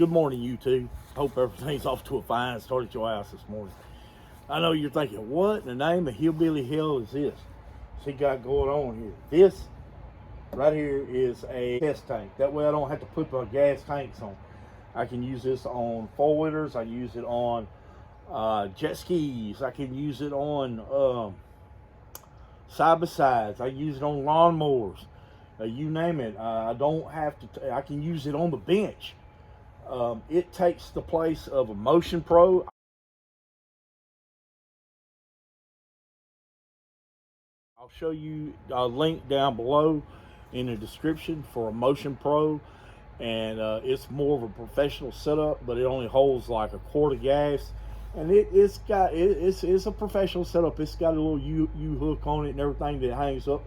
Good morning, YouTube. Hope everything's off to a fine start at your house this morning. I know you're thinking, what in the name of hillbilly hell is this she got going on here? This right here is a test tank. That way I don't have to put my gas tanks on. I can use this on four-wheelers. I use it on jet skis. I can use it on side-by-sides. I use it on lawnmowers. You name it. I don't have to. I can use it on the bench. It takes the place of a Motion Pro. I'll show you a link down below in the description for a Motion Pro, and it's more of a professional setup, but it only holds like a quart of gas, and it's a professional setup. It's got a little U hook on it and everything that hangs up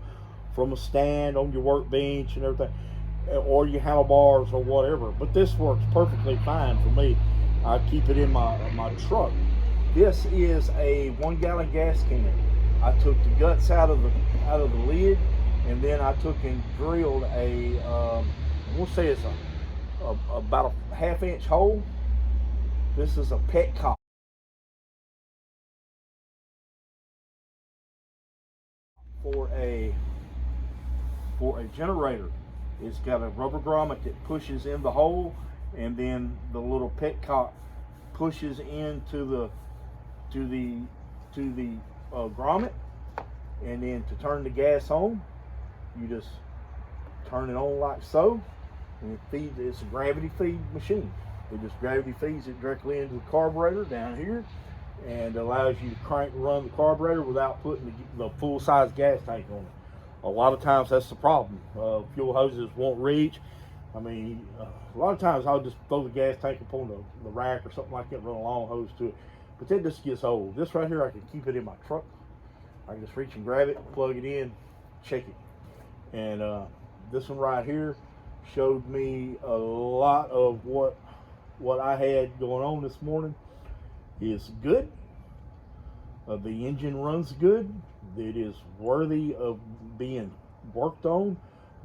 from a stand on your workbench and everything, or your handlebars or whatever. But this works perfectly fine for me. I keep it in my truck. This is a 1 gallon gas can. I took the guts out of the lid, and then I took and drilled we'll say it's about a 1/2 inch hole. This is a petcock for a generator. It's got a rubber grommet that pushes in the hole, and then the little petcock pushes into the grommet, and then to turn the gas on, you just turn it on like so, and it feeds. It's a gravity feed machine. It just gravity feeds it directly into the carburetor down here, and allows you to run the carburetor without putting the full size gas tank on it. A lot of times that's the problem. Fuel hoses won't reach. I mean, a lot of times I'll just throw the gas tank up on the rack or something like that, run a long hose to it. But that just gets old. This right here, I can keep it in my truck. I can just reach and grab it, plug it in, check it. And this one right here showed me a lot of what I had going on this morning. It's good. The engine runs good. It is worthy of being worked on,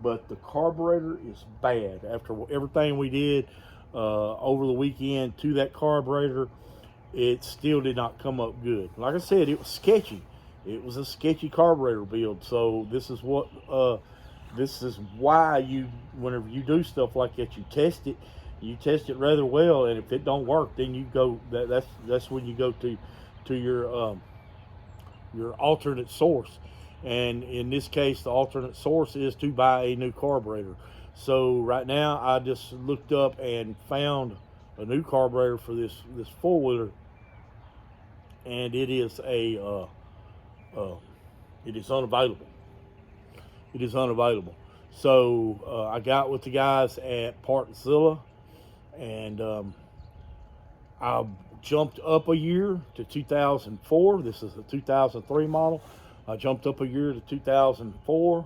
but the carburetor is bad. After everything we did over the weekend to that carburetor, it still did not come up good. Like I said, it was sketchy. It was a sketchy carburetor build. So this is why whenever you do stuff like that, you test it. You test it rather well, and if it don't work, then you go. That's when you go to your alternate source. And in this case, the alternate source is to buy a new carburetor. So right now, I just looked up and found a new carburetor for this four-wheeler, and it is unavailable. It is unavailable. So I got with the guys at Partzilla, and I jumped up a year to 2004. This is a 2003 model. I jumped up a year to 2004,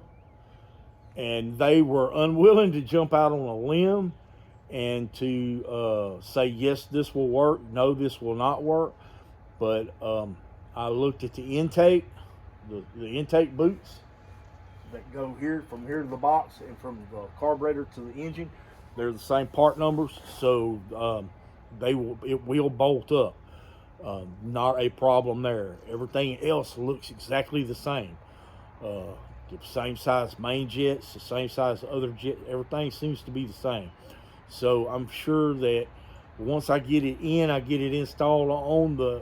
and they were unwilling to jump out on a limb and to say, yes, this will work, no, this will not work. But I looked at the intake, the intake boots that go here, from here to the box, and from the carburetor to the engine. They're the same part numbers, so it will bolt up. Not a problem there. Everything else looks exactly the same. The same size main jets, the same size other jets. Everything seems to be the same. So I'm sure that once I get it in, I get it installed on the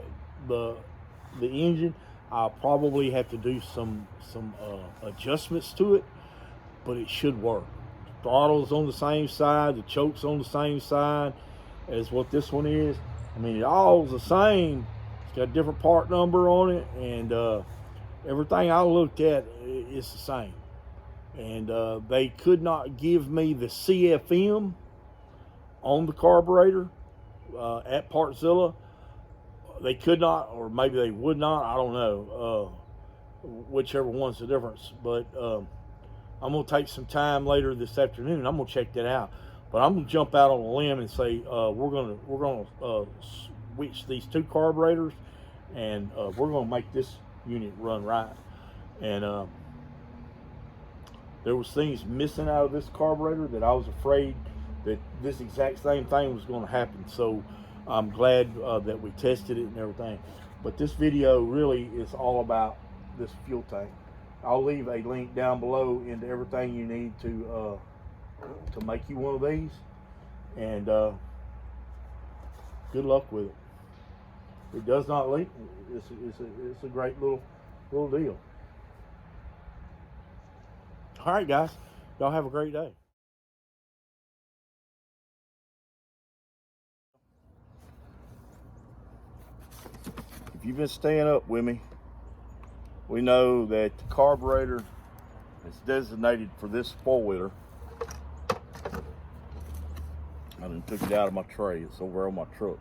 engine, I'll probably have to do some adjustments to it, but it should work. The throttle's on the same side, the choke's on the same side as what this one is. I mean, it all's the same. It's got a different part number on it, and everything I looked at is the same. And they could not give me the CFM on the carburetor at Partzilla. They could not, or maybe they would not. I don't know. Whichever one's the difference. But I'm gonna take some time later this afternoon, and I'm gonna check that out. But I'm gonna jump out on a limb and say we're gonna switch these two carburetors, and we're gonna make this unit run right. And there was things missing out of this carburetor that I was afraid that this exact same thing was going to happen. So I'm glad that we tested it and everything. But this video really is all about this fuel tank. I'll leave a link down below into everything you need to make you one of these, and good luck with it. It does not leak. It's a great little deal. All right, guys, y'all have a great day. If you've been staying up with me, we know that the carburetor is designated for this four-wheeler. I done took it out of my tray. It's over on my truck.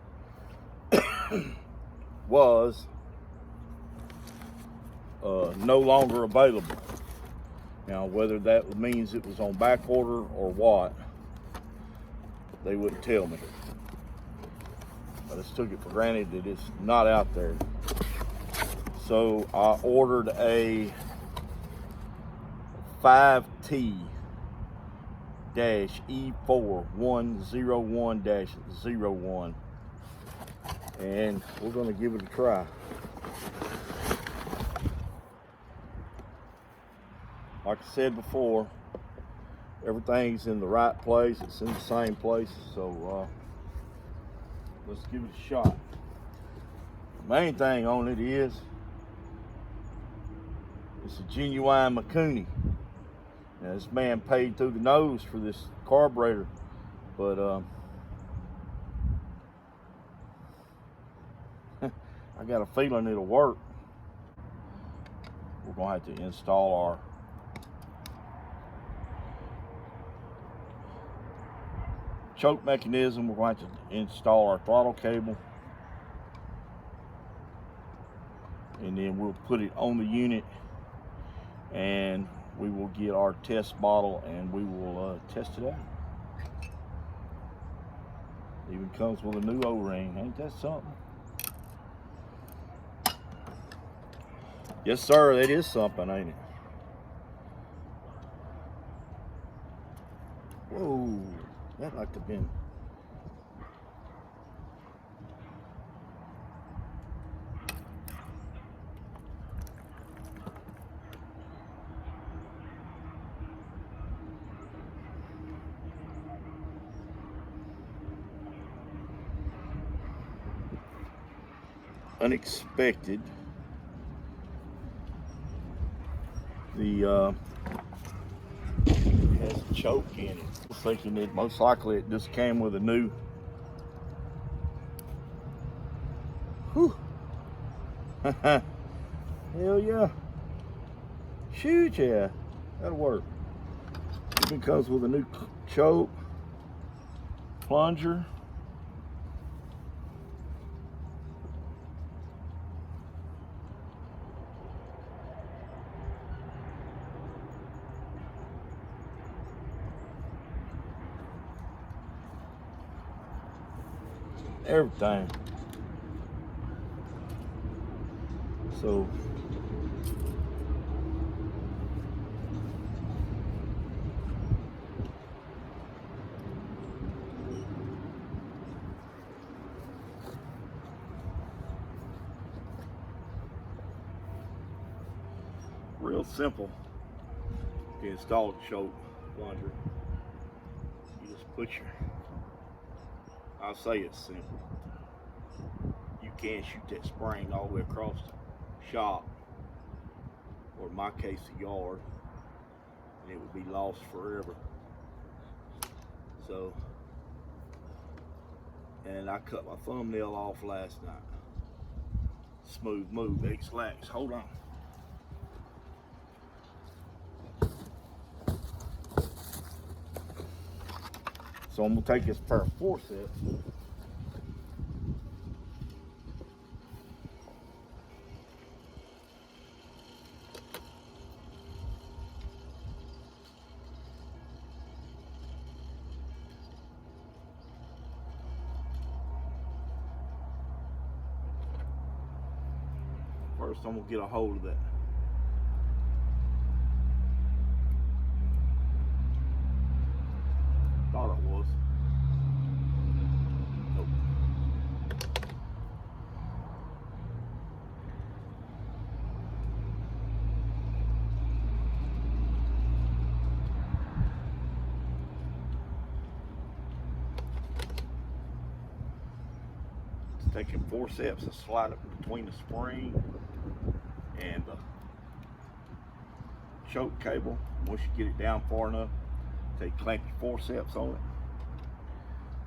Was no longer available. Now, whether that means it was on back order or what, they wouldn't tell me. I just took it for granted that it's not out there. So I ordered a 5T-E4101-01, and we're going to give it a try. Like I said before, everything's in the right place. It's in the same place. So let's give it a shot. The main thing on it is it's a genuine Mikuni. Now, this man paid through the nose for this carburetor, but I got a feeling it'll work. We're gonna have to install our choke mechanism. We're going to have to install our throttle cable, and then we'll put it on the unit, and we will get our test bottle and we will test it out. Even comes with a new O-ring. Ain't that something? Yes, sir, that is something, ain't it? Whoa, that like to have been. Unexpected. The has a choke in it. I was thinking that most likely it just came with a new. Whew. Hell yeah. Shoot, yeah. That'll work. It comes with a new choke, plunger. Everything. So real simple to install the choke plunger. You just put your, I'll say it's simple. You can shoot that spring all the way across the shop, or in my case the yard, and it would be lost forever. So, and I cut my thumbnail off last night. Smooth move, X-Lax, hold on. So I'm gonna take this pair of forceps. First, I'm gonna get a hold of that. Thought it was. Take your forceps and slide it between the spring and the choke cable. Once you get it down far enough, clamp your forceps on it.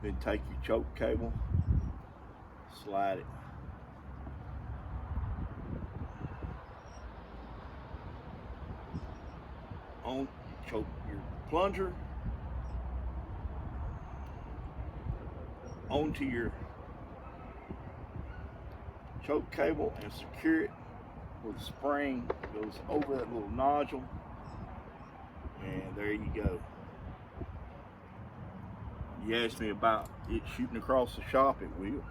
Then take your choke cable, slide it on your plunger onto your choke cable and secure it with a spring. Goes over that little nodule, and there you go. You asked me about it shooting across the shop, it will.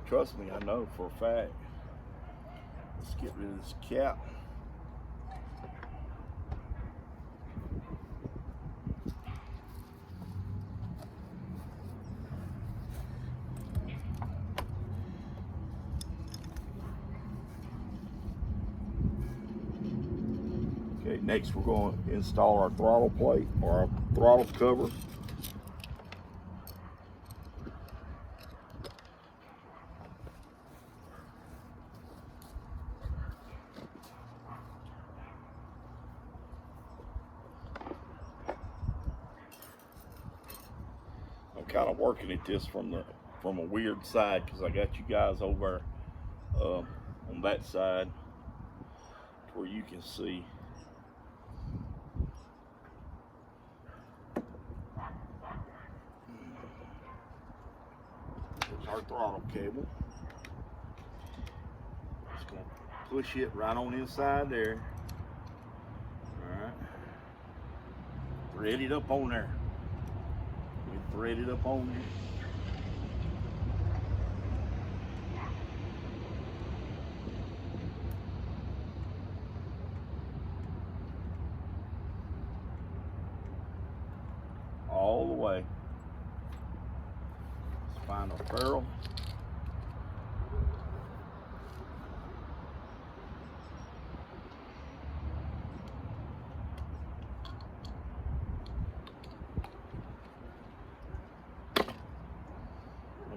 Trust me, I know for a fact. Let's get rid of this cap. Okay, next we're going to install our throttle plate or our throttle cover. I'm kind of working at this from a weird side because I got you guys over on that side where you can see. There's our throttle cable. Just gonna push it right on inside there. All right. Thread it up on there. We thread it up on there. All the way. Let's find a ferrule.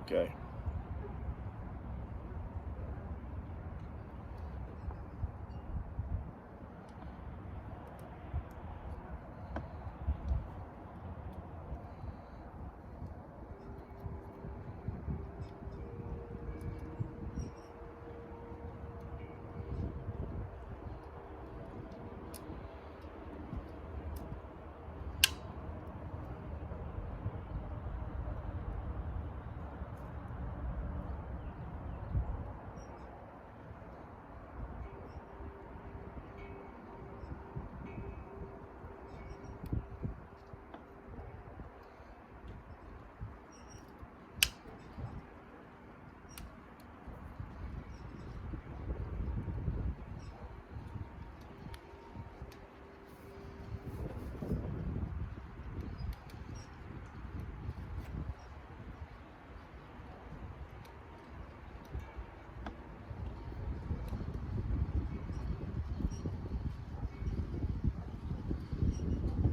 Okay.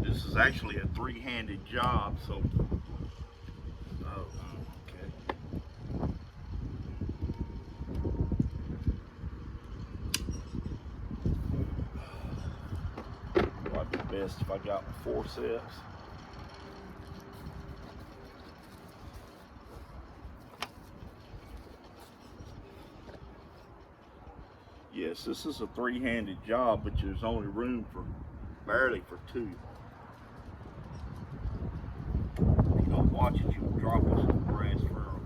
This is actually a three-handed job, so okay. Might be best if I got my forceps. Yes, this is a three-handed job, but there's only room for barely for two. If you don't watch it, you'll drop us some brass ferrule.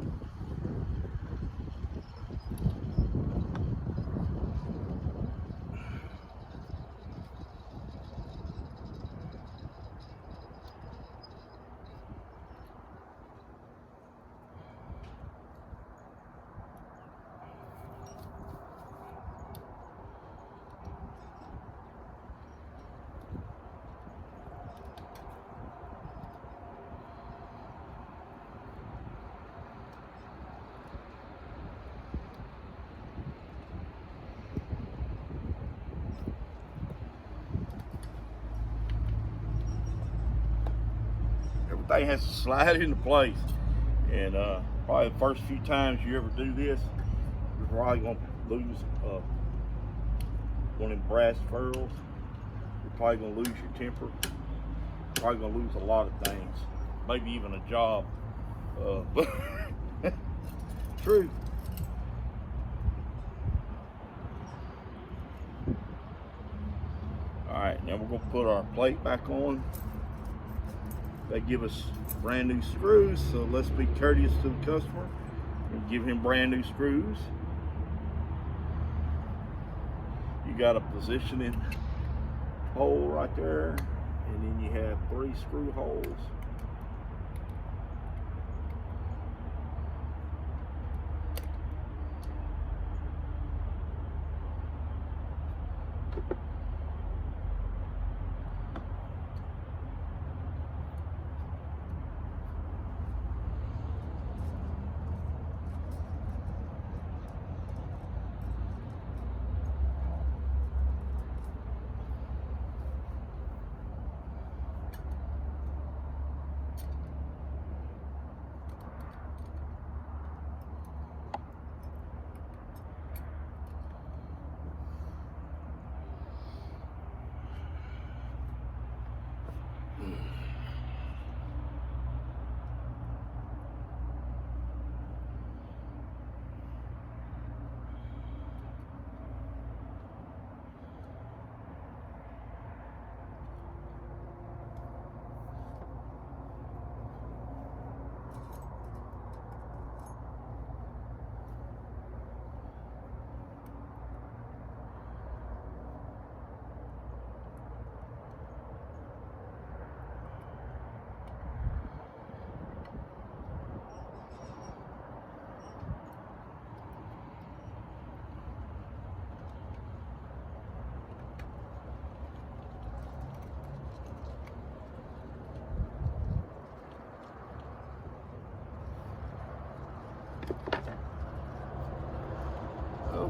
Everything has to slide into place, And probably the first few times you ever do this, you're probably gonna lose one of them brass ferrules. You're probably gonna lose your temper. You're probably gonna lose a lot of things, maybe even a job. But true. All right, now we're gonna put our plate back on. They give us brand new screws, so let's be courteous to the customer and give him brand new screws. You got a positioning hole right there, and then you have 3 screw holes.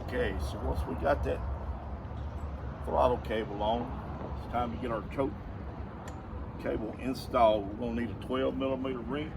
Okay, so once we got that throttle cable on, it's time to get our choke cable installed. We're gonna need a 12mm wrench.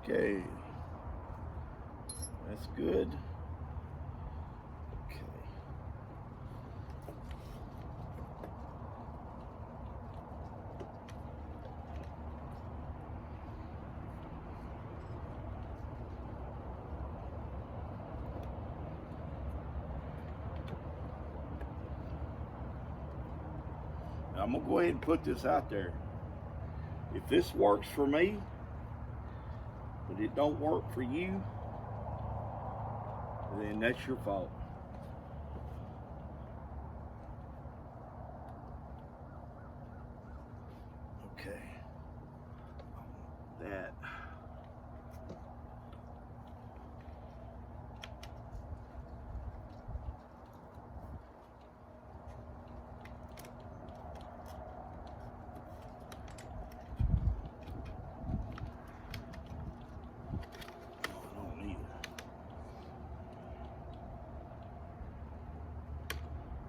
Okay, that's good. Okay. Now I'm gonna go ahead and put this out there. If this works for me, but it don't work for you, then that's your fault. Okay. That.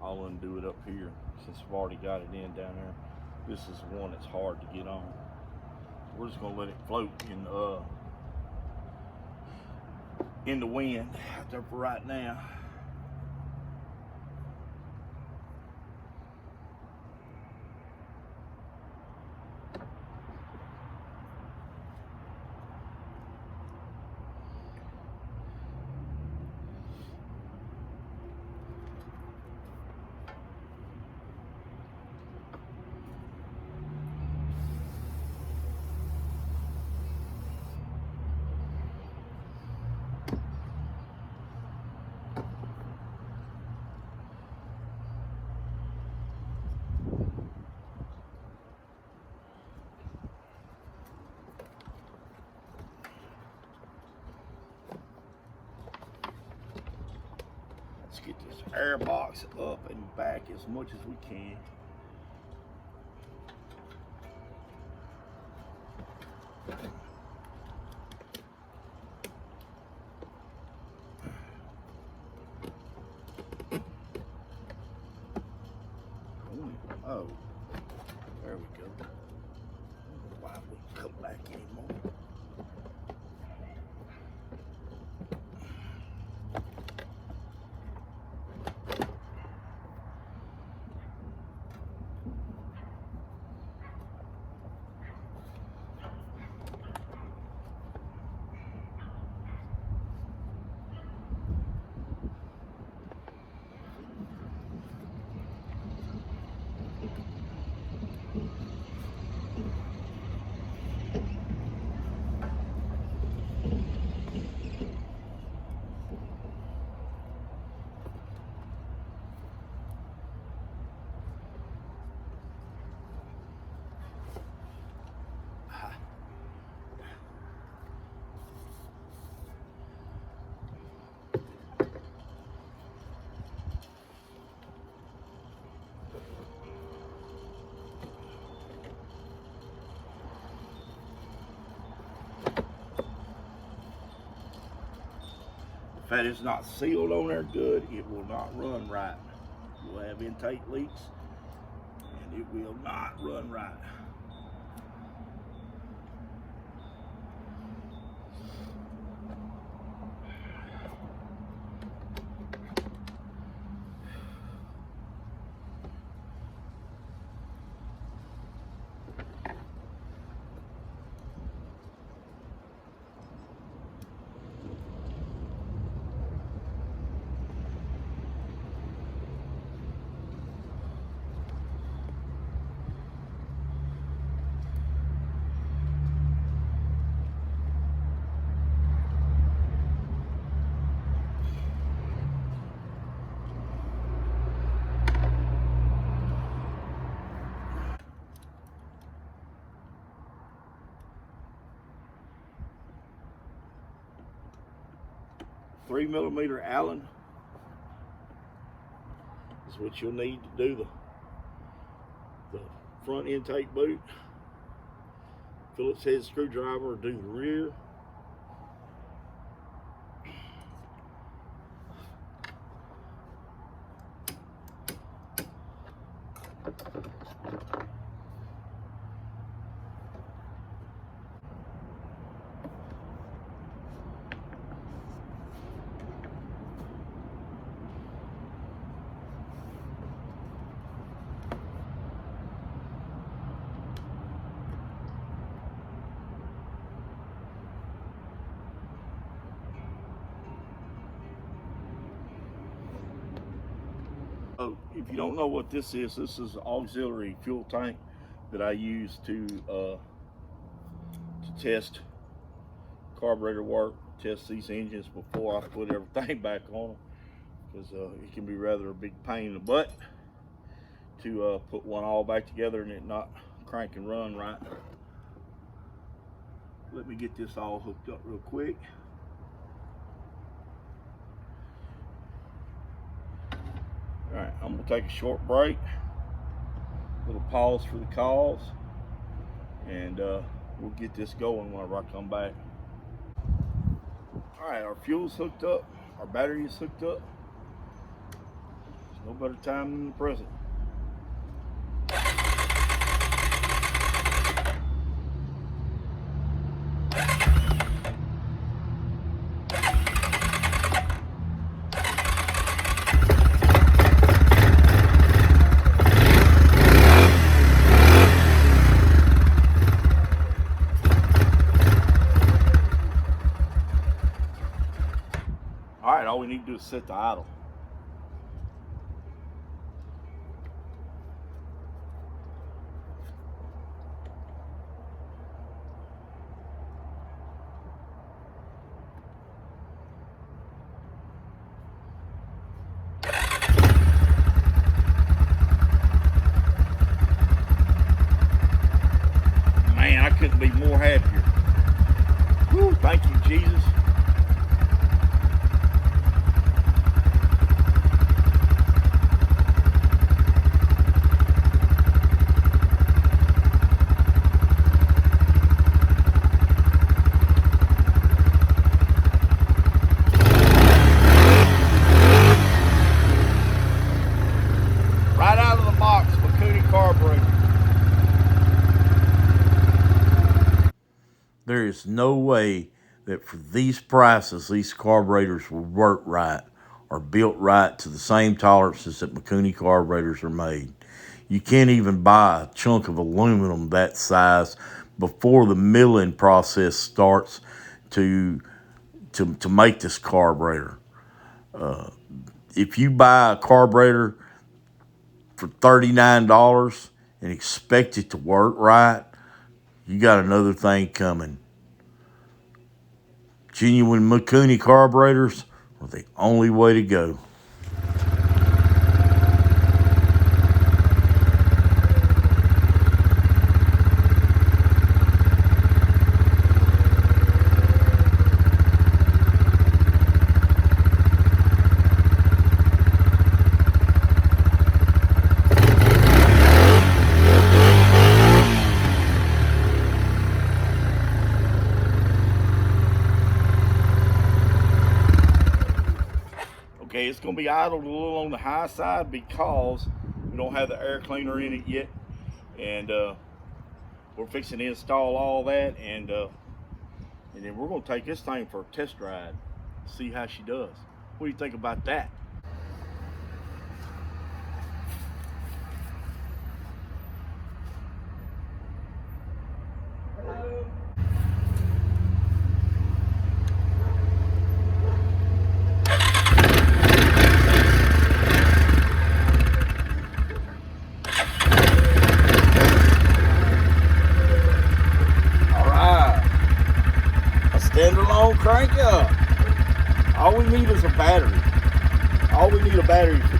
I'll undo it up here since I've already got it in down there. This is the one that's hard to get on. We're just gonna let it float in the wind out there for right now. air box up and back as much as we can. Oh, there we go. I don't know why we come back anymore. If that is not sealed on there good, it will not run right. You'll have intake leaks and it will not run right. Three millimeter Allen is what you'll need to do the front intake boot. Phillips head screwdriver, do the rear. Oh, if you don't know what this is an auxiliary fuel tank that I use to test carburetor work, test these engines before I put everything back on them, because it can be rather a big pain in the butt to put one all back together and it not crank and run right. Let me get this all hooked up real quick. All right, I'm gonna take a short break, a little pause for the calls, and we'll get this going whenever I come back. All right, our fuel's hooked up, our battery is hooked up. There's no better time than the present. All we need to do is set the idle. Man, I couldn't be more happier. Whew, thank you, Jesus. There is no way that for these prices, these carburetors will work right or built right to the same tolerances that Mikuni carburetors are made. You can't even buy a chunk of aluminum that size before the milling process starts to make this carburetor. If you buy a carburetor for $39 and expect it to work right, you got another thing coming. Genuine Mikuni carburetors are the only way to go. Okay, it's going to be idled a little on the high side because we don't have the air cleaner in it yet, and we're fixing to install all that, and then we're going to take this thing for a test ride, see how she does. What do you think about that? Standalone crank up. All we need is a battery. All we need a battery for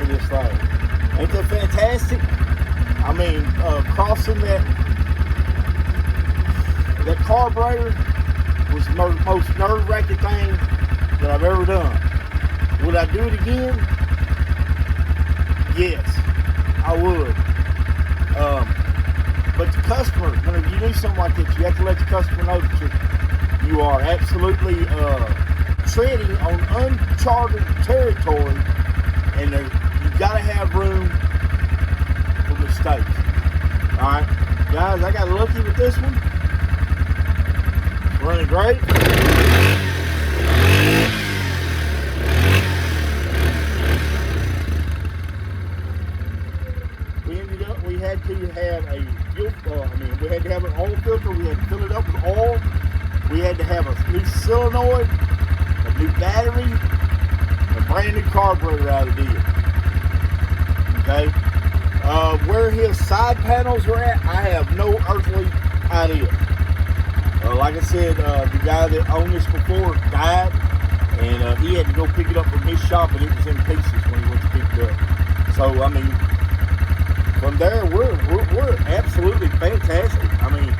this thing. Ain't that fantastic? I mean, crossing that carburetor was the most nerve-wracking thing that I've ever done. Would I do it again? Yes, I would. But the customer, whenever you do something like this, you have to let the customer know that you are absolutely treading on uncharted territory, and you got to have room for mistakes. All right, guys, I got lucky with this one. Running great. We had to have a we had to have an oil filter. We had to fill it up with oil. We had to have a new solenoid, a new battery, a brand new carburetor out of the deal. Okay? Where his side panels are at, I have no earthly idea. Like I said, the guy that owned this before died, and he had to go pick it up from his shop, and it was in pieces when he went to pick it up. So, I mean, from there, we're absolutely fantastic. I mean,